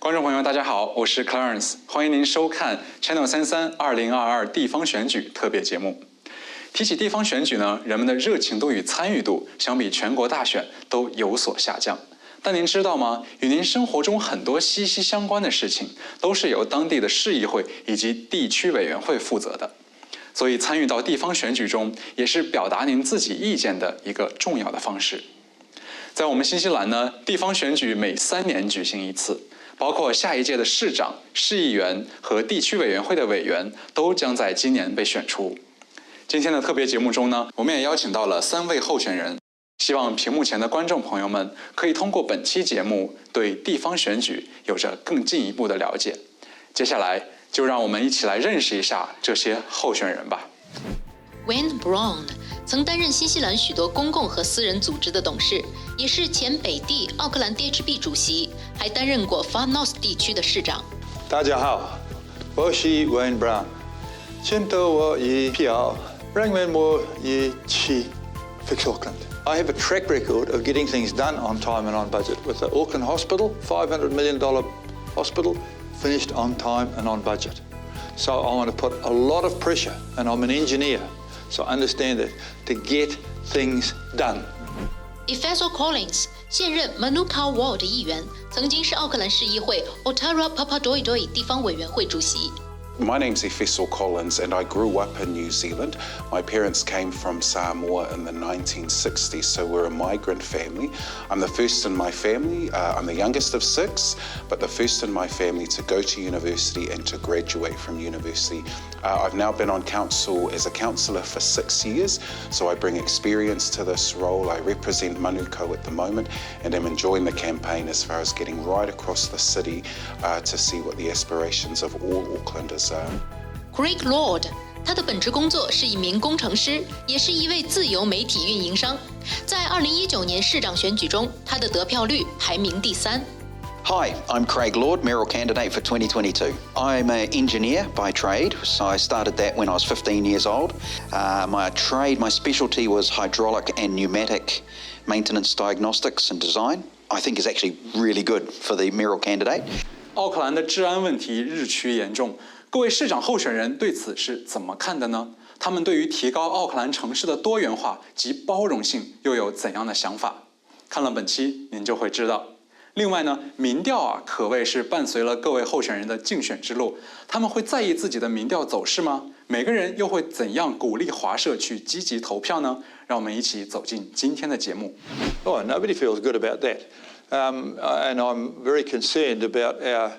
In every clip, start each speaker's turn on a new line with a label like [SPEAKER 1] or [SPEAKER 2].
[SPEAKER 1] 观众朋友，大家好，我是 Clarence， 欢迎您收看 Channel 33 2022地方选举特别节目。提起地方选举呢，人们的热情度与参与度相比全国大选都有所下降。但您知道吗？与您生活中很多息息相关的事情，都是由当地的市议会以及地区委员会负责的。所以参与到地方选举中，也是表达您自己意见的一个重要的方式。在我们新西兰呢，地方选举每3年举行一次，包括下一届的市长、市议员和地区委员会的委员都将在今年被选出。今天的特别节目中呢，我们也邀请到了3位候选人，希望屏幕前的观众朋友们可以通过本期节目对地方选举有着更进一步的了解。接下来就让我们一起来认识一下这些候选人吧。
[SPEAKER 2] Wayne Brown 曾担任新西兰许多公共和私人组织的董事，也是前北地奥克兰 DHB 主席，还担任过 Far North 地区的市长。
[SPEAKER 3] 大家好，我是 Wayne Brown。现在我以票让我一起 fix Auckland. I have a track record of getting things done on time and on budget. With the Auckland Hospital, $500 million hospital, finished on time and on budget. So I want to put a lot of pressure, and I'm an engineer, so I understand that, to get things done.
[SPEAKER 2] Efeso Collins 现任 Manukau Ward 议员，曾经是奥克兰市议会 Otara Papadoidoi 地方委员会主席。
[SPEAKER 4] My name's Efeso Collins and I grew up in New Zealand. My parents came from Samoa in the 1960s, so we're a migrant family. I'm the first in my family. I'm the youngest of 6, but the first in my family to go to university and to graduate from university. I've now been on council as a councillor for 6 years, so I bring experience to this role. I represent Manukau at the moment and am enjoying the campaign as far as getting right across the city to see what the aspirations of all Aucklanders
[SPEAKER 2] Craig Lord 他的本职工作是一名工程师，也是一位自由媒体运营商。在2019年市长选举中，他的得票率排名第3。
[SPEAKER 5] Hi, I'm Craig Lord, mayoral candidate for 2022. I'm an engineer by trade, so I started that when I was 15 years old. My specialty was hydraulic and pneumatic maintenance diagnostics and design. I think is actually really good for the mayoral candidate.
[SPEAKER 1] 奥克兰的治安问题日趋严重，各位市长候选人对此是怎么看的呢？他们对于提高奥克兰城市的多元化及包容性又有怎样的想法？看了本期您就会知道。另外呢，民调可谓是伴随了各位候选人的竞选之路，他们会在意自己的民调走势吗？每个人又会怎样鼓励华社去积极投票呢？让我们一起走进今天的节目。
[SPEAKER 3] Oh, nobody feels good about that. And I'm very concerned about our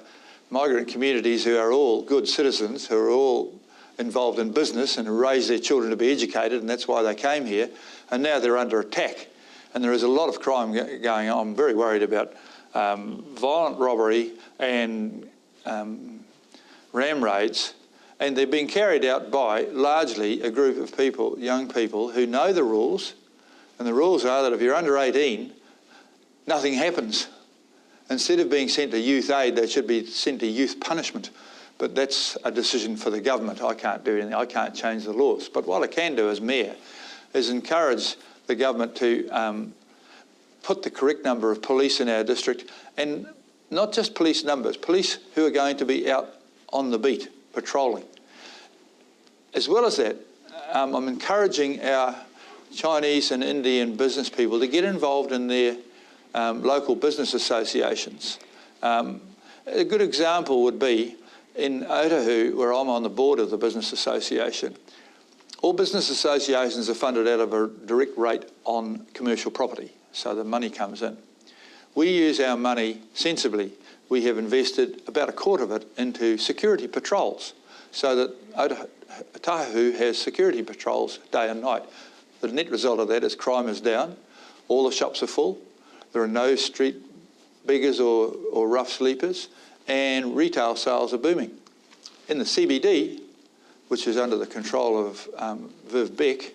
[SPEAKER 3] migrant communities who are all good citizens, who are all involved in business and who raise their children to be educated, and that's why they came here, and now they're under attack. And there is a lot of crime going on. I'm very worried about violent robbery and ram raids, and they're being carried out by largely a group of people, young people, who know the rules, and the rules are that if you're under 18, nothing happens. Instead of being sent to youth aid, they should be sent to youth punishment. But that's a decision for the government. I can't do anything. I can't change the laws. But what I can do as mayor is encourage the government to put the correct number of police in our district, and not just police numbers, police who are going to be out on the beat, patrolling. As well as that, I'm encouraging our Chinese and Indian business people to get involved in their local business associations. A good example would be in Otahu, where I'm on the board of the business association. All business associations are funded out of a direct rate on commercial property, so the money comes in. We use our money sensibly. We have invested about a quarter of it into security patrols, so that Otahu has security patrols day and night. The net result of that is crime is down, all the shops are full, there are no street beggars or rough sleepers, and retail sales are booming. In the CBD, which is under the control of Viv Beck,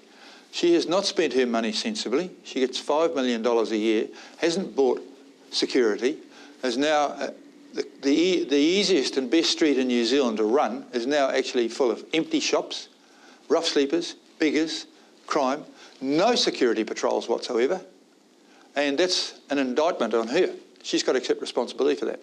[SPEAKER 3] she has not spent her money sensibly. She gets $5 million a year, hasn't bought security, is now the easiest and best street in New Zealand to run is now actually full of empty shops, rough sleepers, beggars, crime, no security patrols whatsoever, and that's an indictment on her. She's got to accept responsibility for that.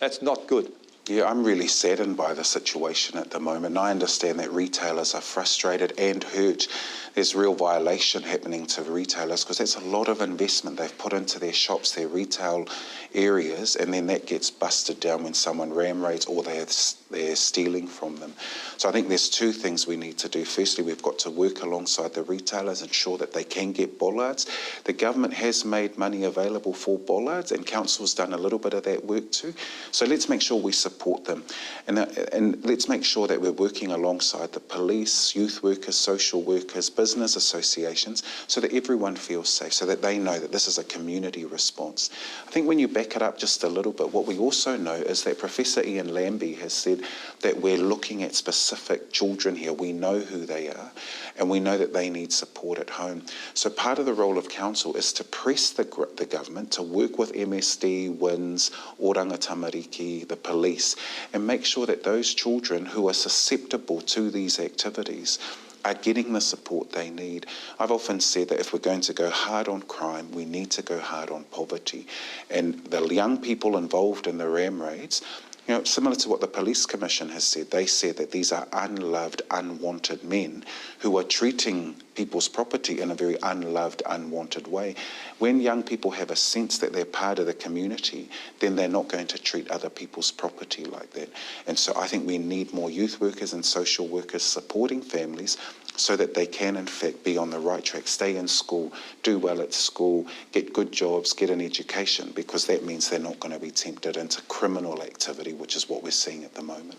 [SPEAKER 3] That's not good.
[SPEAKER 4] Yeah, I'm really saddened by the situation at the moment. I understand that retailers are frustrated and hurt. There's real violation happening to retailers because that's a lot of investment they've put into their shops, their retail areas, and then that gets busted down when someone ram raids or they're stealing from them. So I think there's two things we need to do. Firstly, we've got to work alongside the retailers, ensure that they can get bollards. The government has made money available for bollards, and council's done a little bit of that work too. So let's make sure we support them, and let's make sure that we're working alongside the police, youth workers, social workers, business associations, so that everyone feels safe, so that they know that this is a community response. I think when you back it up just a little bit, what we also know is that Professor Ian Lambie has said that we're looking at specific children here. We know who they are, and we know that they need support at home. So part of the role of council is to press the government to work with MSD, WINS, Oranga Tamariki, the police, and make sure that those children who are susceptible to these activities are getting the support they need. I've often said that if we're going to go hard on crime, we need to go hard on poverty. And the young people involved in the ram raids, you know, similar to what the Police Commission has said, they said that these are unloved, unwanted men who are treating people's property in a very unloved, unwanted way. When young people have a sense that they're part of the community, then they're not going to treat other people's property like that. And so I think we need more youth workers and social workers supporting families so that they can, in fact, be on the right track, stay in school, do well at school, get good jobs, get an education, because that means they're not going to be tempted into criminal activity, which is what we're seeing at the moment.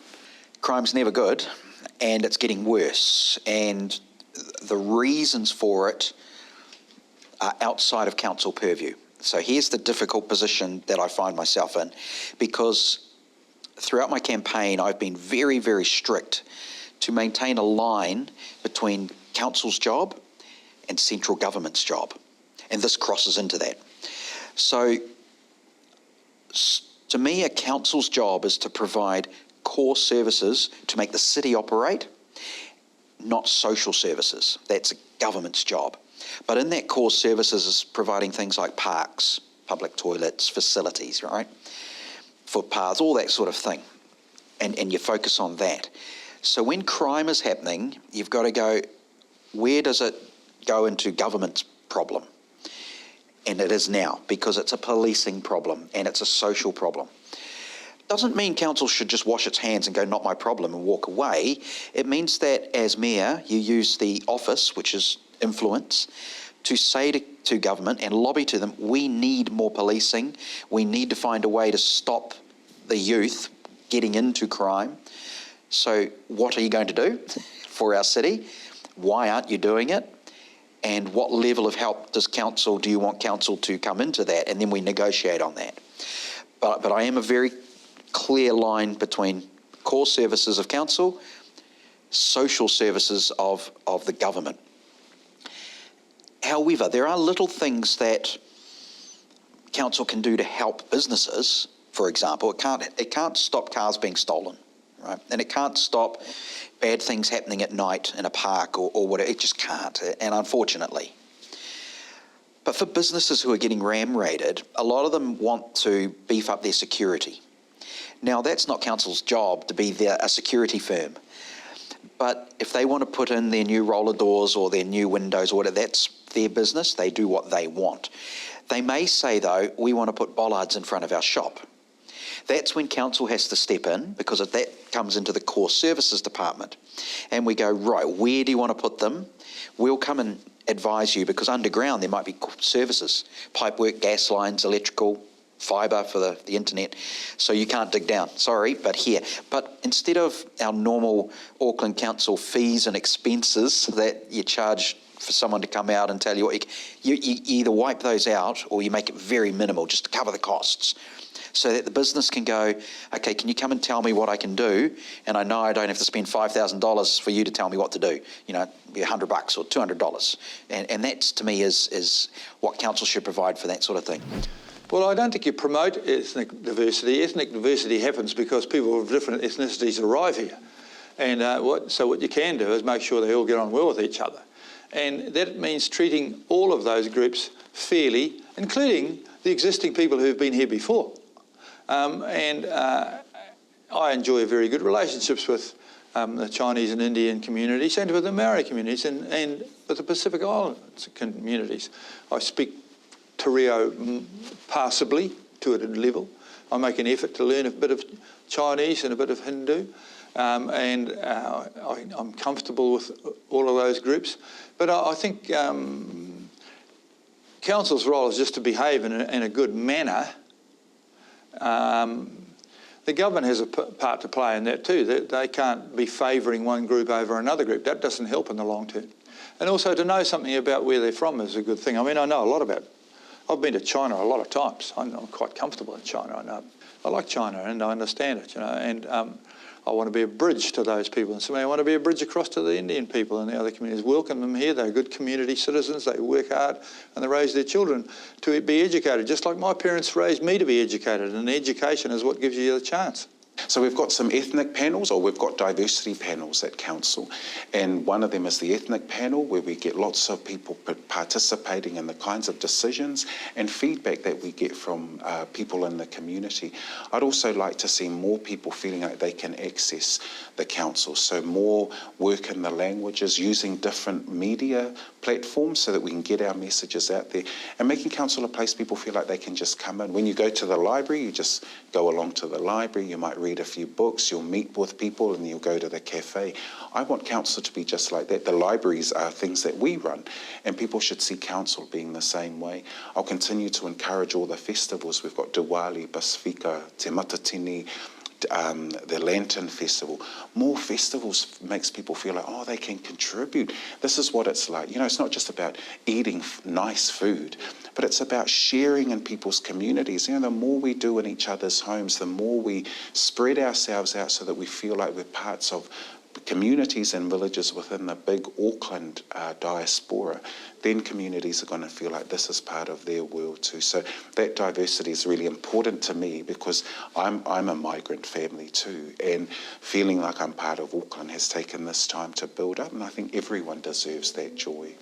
[SPEAKER 5] Crime's never good, and it's getting worse, and the reasons for it are outside of council purview. So here's the difficult position that I find myself in, because throughout my campaign I've been very, very strict to maintain a line between council's job and central government's job, and this crosses into that. So to me, a council's job is to provide core services to make the city operate, not social services. That's a government's job. But in that core services is providing things like parks, public toilets, facilities, right? Footpaths, all that sort of thing. And you focus on that. So when crime is happening, you've got to go, where does it go into government's problem? And it is now, because it's a policing problem and it's a social problem. Doesn't mean council should just wash its hands and go, not my problem, and walk away. It means that as mayor, you use the office, which is influence, to say to government and lobby to them, we need more policing. We need to find a way to stop the youth getting into crime. So what are you going to do for our city? Why aren't you doing it? And what level of help do you want council to come into that? And then we negotiate on that. But I am a very clear line between core services of council, social services of the government. However, there are little things that council can do to help businesses. For example, it can't stop cars being stolen, right? And it can't stop bad things happening at night in a park or whatever. It just can't, and unfortunately. But for businesses who are getting ram raided, a lot of them want to beef up their security. Now, that's not council's job to be a security firm. But if they want to put in their new roller doors or their new windows or whatever, that's their business. They do what they want. They may say, though, we want to put bollards in front of our shop. That's when council has to step in, because that comes into the core services department. And we go, right, where do you want to put them? We'll come and advise you, because underground there might be services, pipework, gas lines, electrical, fibre for the internet, so you can't dig down. Sorry, but here. But instead of our normal Auckland Council fees and expenses that you charge for someone to come out and tell you what you either wipe those out or you make it very minimal just to cover the costs, so that the business can go, okay, can you come and tell me what I can do? And I know I don't have to spend $5,000 for you to tell me what to do. You know, be $100 or $200. And that, to me, is what council should provide for that sort of thing.
[SPEAKER 3] Well, I don't think you promote ethnic diversity. Ethnic diversity happens because people of different ethnicities arrive here. And so what you can do is make sure they all get on well with each other. And that means treating all of those groups fairly, including the existing people who've been here before. I enjoy very good relationships with the Chinese and Indian communities and with the Maori communities and with the Pacific Islands communities. I speak Te Reo passably to a level. I make an effort to learn a bit of Chinese and a bit of Hindu, and I'm comfortable with all of those groups. But I think council's role is just to behave in a good manner. The government has a part to play in that too. They can't be favouring one group over another group. That doesn't help in the long term. And also to know something about where they're from is a good thing. I mean, I know a lot about, I've been to China a lot of times. I'm quite comfortable in China. I like China and I understand it, you know, and I want to be a bridge to those people. And so I want to be a bridge across to the Indian people and the other communities. Welcome them here. They're good community citizens. They work hard and they raise their children to be educated, just like my parents raised me to be educated. And education is what gives you the chance.
[SPEAKER 4] So we've got some ethnic panels, or we've got diversity panels at council, and one of them is the ethnic panel, where we get lots of people participating in the kinds of decisions and feedback that we get from people in the community. I'd also like to see more people feeling like they can access the council, so more work in the languages, using different media platforms so that we can get our messages out there, and making council a place people feel like they can just come in. When you go to the library, you just go along to the library, you might read a few books, you'll meet with people, and you'll go to the cafe. I want council to be just like that. The libraries are things that we run, and people should see council being the same way. I'll continue to encourage all the festivals. We've got Diwali, Pasifika, Te Matatini, the Lantern Festival. More festivals makes people feel like, oh, they can contribute. This is what it's like. You know, it's not just about eating nice food, but it's about sharing in people's communities. You know, the more we do in each other's homes, the more we spread ourselves out so that we feel like we're parts of communities and villages within the big Auckland diaspora, then communities are going to feel like this is part of their world too. So that diversity is really important to me, because I'm a migrant family too, and feeling like I'm part of Auckland has taken this time to build up, and I think everyone deserves that joy.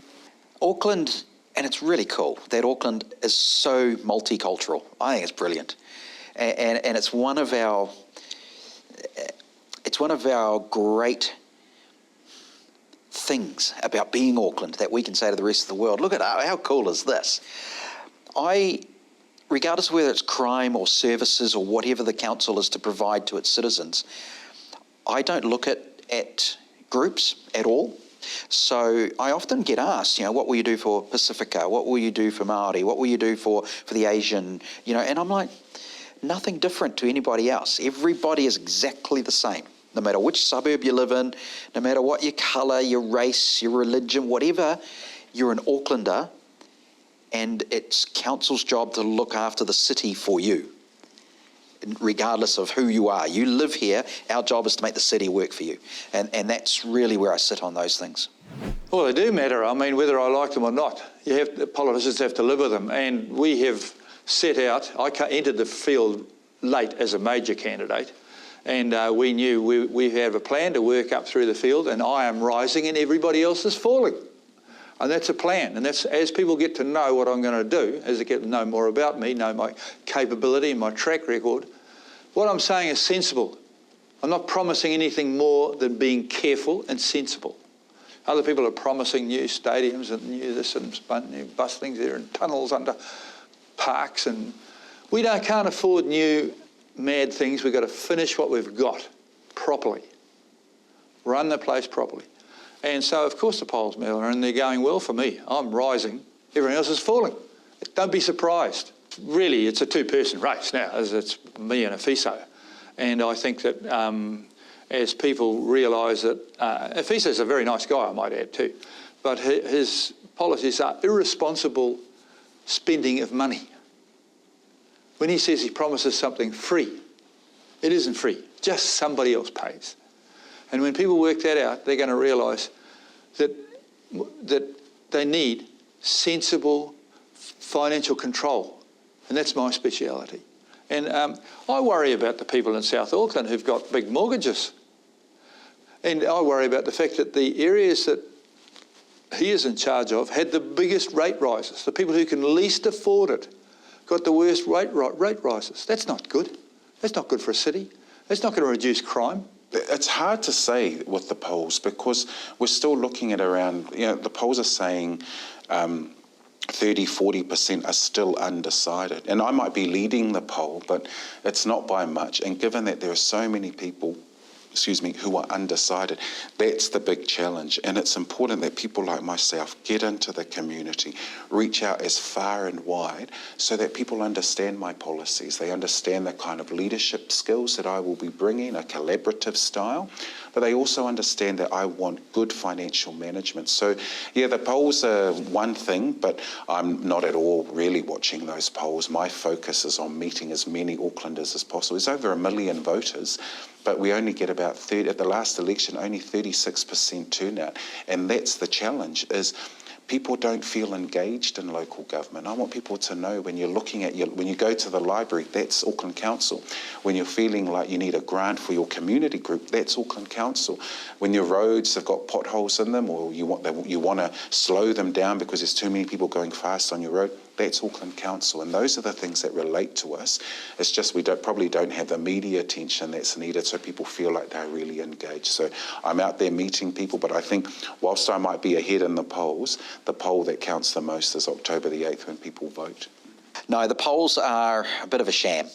[SPEAKER 5] Auckland, and it's really cool that Auckland is so multicultural. I think it's brilliant, and it's one of our great things about being Auckland that we can say to the rest of the world, look at how cool is this? Regardless of whether it's crime or services or whatever the council is to provide to its citizens, I don't look at groups at all. So I often get asked, you know, what will you do for Pacifica? What will you do for Maori? What will you do for the Asian? You know, and I'm like, nothing different to anybody else. Everybody is exactly the same. No matter which suburb you live in, no matter what your colour, your race, your religion, whatever, you're an Aucklander, and it's council's job to look after the city for you, regardless of who you are. You live here, our job is to make the city work for you. And that's really where I sit on those things.
[SPEAKER 3] Well, they do matter. I mean, whether I like them or not, politicians have to live with them. And we have set out, I entered the field late as a major candidate, and we knew we have a plan to work up through the field, and I am rising and everybody else is falling. And that's a plan, and that's as people get to know what I'm going to do, as they get to know more about me, know my capability and my track record, what I'm saying is sensible. I'm not promising anything more than being careful and sensible. Other people are promising new stadiums and new this and new bus things there and tunnels under parks, and we can't afford new mad things. We've got to finish what we've got properly, run the place properly. And so, of course, the polls matter, and they're going well for me. I'm rising, everyone else is falling. Don't be surprised. Really, it's a two-person race now, as it's me and Afiso. And I think that as people realise that, Afiso's a very nice guy, I might add too, but his policies are irresponsible spending of money. When he says he promises something free, it isn't free, just somebody else pays. And when people work that out, they're going to realise that they need sensible financial control, and that's my speciality. And I worry about the people in South Auckland who've got big mortgages. And I worry about the fact that the areas that he is in charge of had the biggest rate rises. The people who can least afford it got the worst rate rises. That's not good. That's not good for a city. It's not going to reduce crime.
[SPEAKER 4] It's hard to say with the polls because we're still looking at around, the polls are saying 30-40% are still undecided. And I might be leading the poll, but it's not by much. And given that there are so many people, who are undecided, that's the big challenge. And it's important that people like myself get into the community, reach out as far and wide so that people understand my policies. They understand the kind of leadership skills that I will be bringing, a collaborative style, but they also understand that I want good financial management. So, the polls are one thing, but I'm not at all really watching those polls. My focus is on meeting as many Aucklanders as possible. There's over 1 million voters, but we only get about 30, at the last election, only 36% turnout. And that's the challenge, is people don't feel engaged in local government. I want people to know when you're looking at when you go to the library, that's Auckland Council. When you're feeling like you need a grant for your community group, that's Auckland Council. When your roads have got potholes in them, or you want to slow them down because there's too many people going fast on your road, that's Auckland Council. And those are the things that relate to us. It's just we probably don't have the media attention that's needed so people feel like they're really engaged. So I'm out there meeting people, but I think whilst I might be ahead in the polls, the poll that counts the most is October the 8th when people vote.
[SPEAKER 5] No, the polls are a bit of a sham.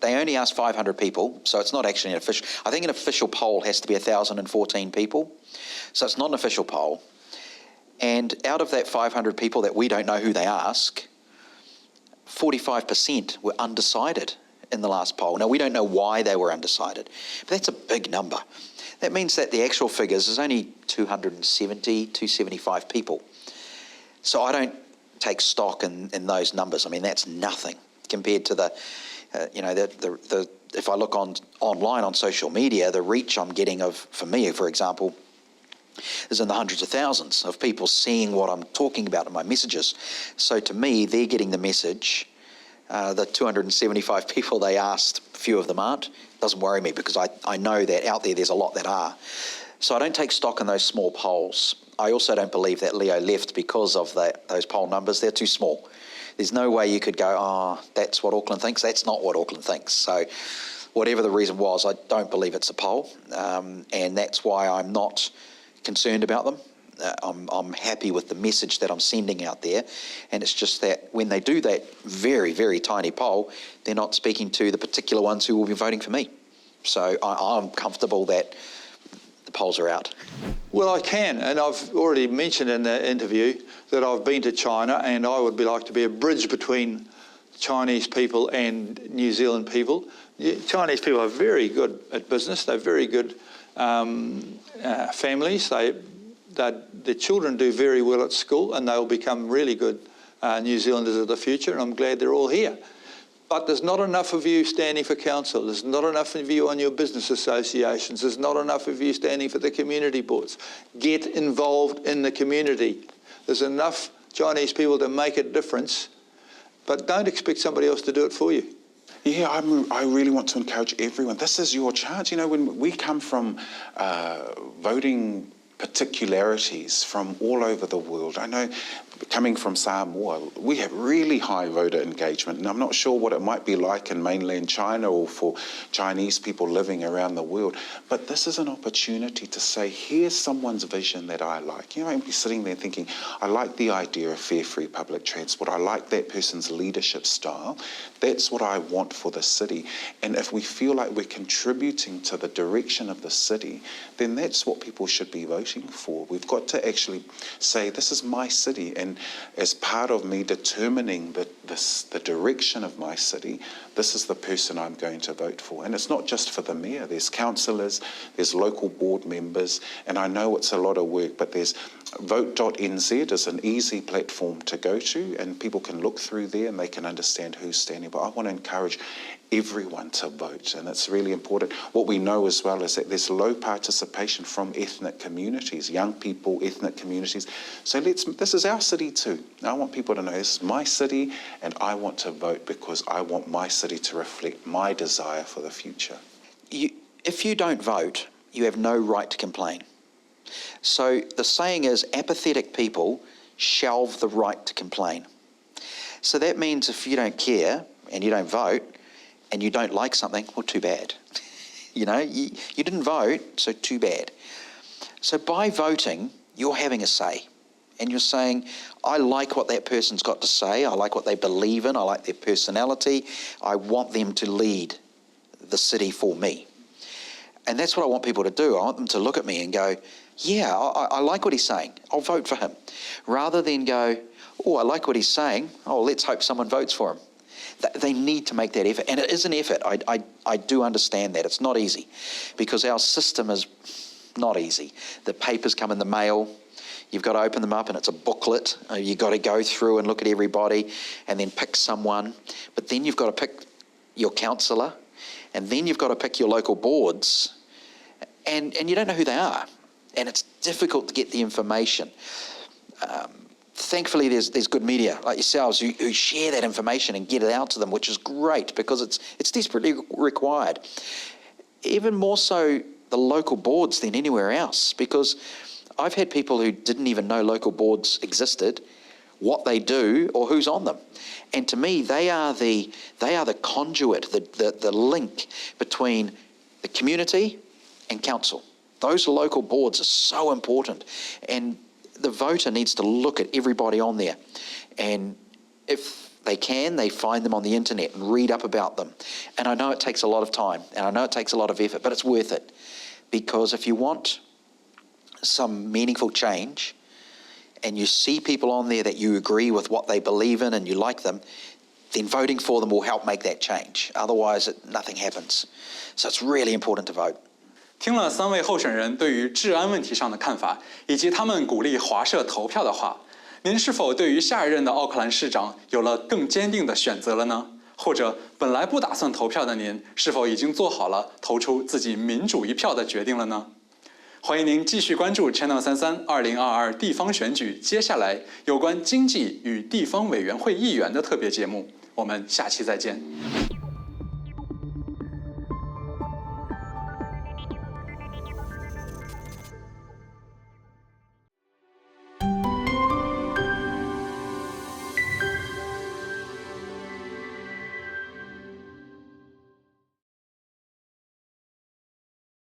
[SPEAKER 5] They only asked 500 people, so it's not actually an official. I think an official poll has to be 1,014 people, so it's not an official poll. And out of that 500 people that we don't know who they ask, 45% were undecided in the last poll. Now, we don't know why they were undecided, but that's a big number. That means that the actual figures is only 270, 275 people. So I don't take stock in those numbers. I mean, that's nothing compared to the if I look online on social media, the reach I'm getting for me, for example, is in the hundreds of thousands of people seeing what I'm talking about in my messages. So to me, they're getting the message. The 275 people they asked, few of them aren't. Doesn't worry me because I know that out there's a lot that are. So I don't take stock in those small polls. I also don't believe that Leo left because of those poll numbers. They're too small. There's no way you could go, that's what Auckland thinks. That's not what Auckland thinks. So whatever the reason was, I don't believe it's a poll. And that's why I'm not concerned about them. I'm happy with the message that I'm sending out there, and it's just that when they do that very, very tiny poll, they're not speaking to the particular ones who will be voting for me. So I'm comfortable that the polls are out.
[SPEAKER 3] Well, I can, and I've already mentioned in the interview that I've been to China, and I would like to be a bridge between Chinese people and New Zealand people. Chinese people are very good at business. They're very good families. The children do very well at school, and they'll become really good New Zealanders of the future, and I'm glad they're all here. But there's not enough of you standing for council. There's not enough of you on your business associations. There's not enough of you standing for the community boards. Get involved in the community. There's enough Chinese people to make a difference, but don't expect somebody else to do it for you.
[SPEAKER 4] Yeah, I really want to encourage everyone. This is your chance. When we come from voting particularities from all over the world. I know coming from Samoa, we have really high voter engagement, and I'm not sure what it might be like in mainland China or for Chinese people living around the world, but this is an opportunity to say, here's someone's vision that I like. You might be sitting there thinking, I like the idea of fair, free public transport. I like that person's leadership style. That's what I want for the city. And if we feel like we're contributing to the direction of the city, then that's what people should be voting for. We've got to actually say, this is my city, and as part of me determining the direction of my city, this is the person I'm going to vote for. And it's not just for the mayor. There's councillors, there's local board members, and I know it's a lot of work, but there's vote.nz is an easy platform to go to, and people can look through there and they can understand who's standing. But I want to encourage everyone to vote, and it's really important. What we know as well is that there's low participation from ethnic communities, young people, ethnic communities. So this is our city too. I want people to know this is my city, and I want to vote because I want my city to reflect my desire for the future.
[SPEAKER 5] If you don't vote, you have no right to complain. So the saying is, apathetic people shelve the right to complain. So that means if you don't care and you don't vote, and you don't like something, well, too bad. You know, you didn't vote, so too bad. So by voting, you're having a say. And you're saying, I like what that person's got to say, I like what they believe in, I like their personality, I want them to lead the city for me. And that's what I want people to do. I want them to look at me and go, yeah, I like what he's saying, I'll vote for him. Rather than go, oh, I like what he's saying, oh, let's hope someone votes for him. They need to make that effort. And it is an effort. I do understand that. It's not easy because our system is not easy. The papers come in the mail. You've got to open them up and it's a booklet. You've got to go through and look at everybody and then pick someone. But then you've got to pick your councillor and then you've got to pick your local boards and you don't know who they are. And it's difficult to get the information. Thankfully, there's good media like yourselves who share that information and get it out to them, which is great because it's desperately required. Even more so the local boards than anywhere else, because I've had people who didn't even know local boards existed, what they do, or who's on them. And to me, they are the conduit, the link between the community and council. Those local boards are so important. And the voter needs to look at everybody on there. And if they can, they find them on the internet and read up about them. And I know it takes a lot of time, and I know it takes a lot of effort, but it's worth it. Because if you want some meaningful change and you see people on there that you agree with what they believe in and you like them, then voting for them will help make that change. Otherwise, nothing happens. So it's really important to vote.
[SPEAKER 1] 听了3位候选人对于治安问题上的看法，以及他们鼓励华社投票的话，您是否对于下一任的奥克兰市长有了更坚定的选择了呢？或者本来不打算投票的您，是否已经做好了投出自己民主一票的决定了呢？欢迎您继续关注 Channel 33 2022地方选举接下来有关经济与地方委员会议员的特别节目，我们下期再见。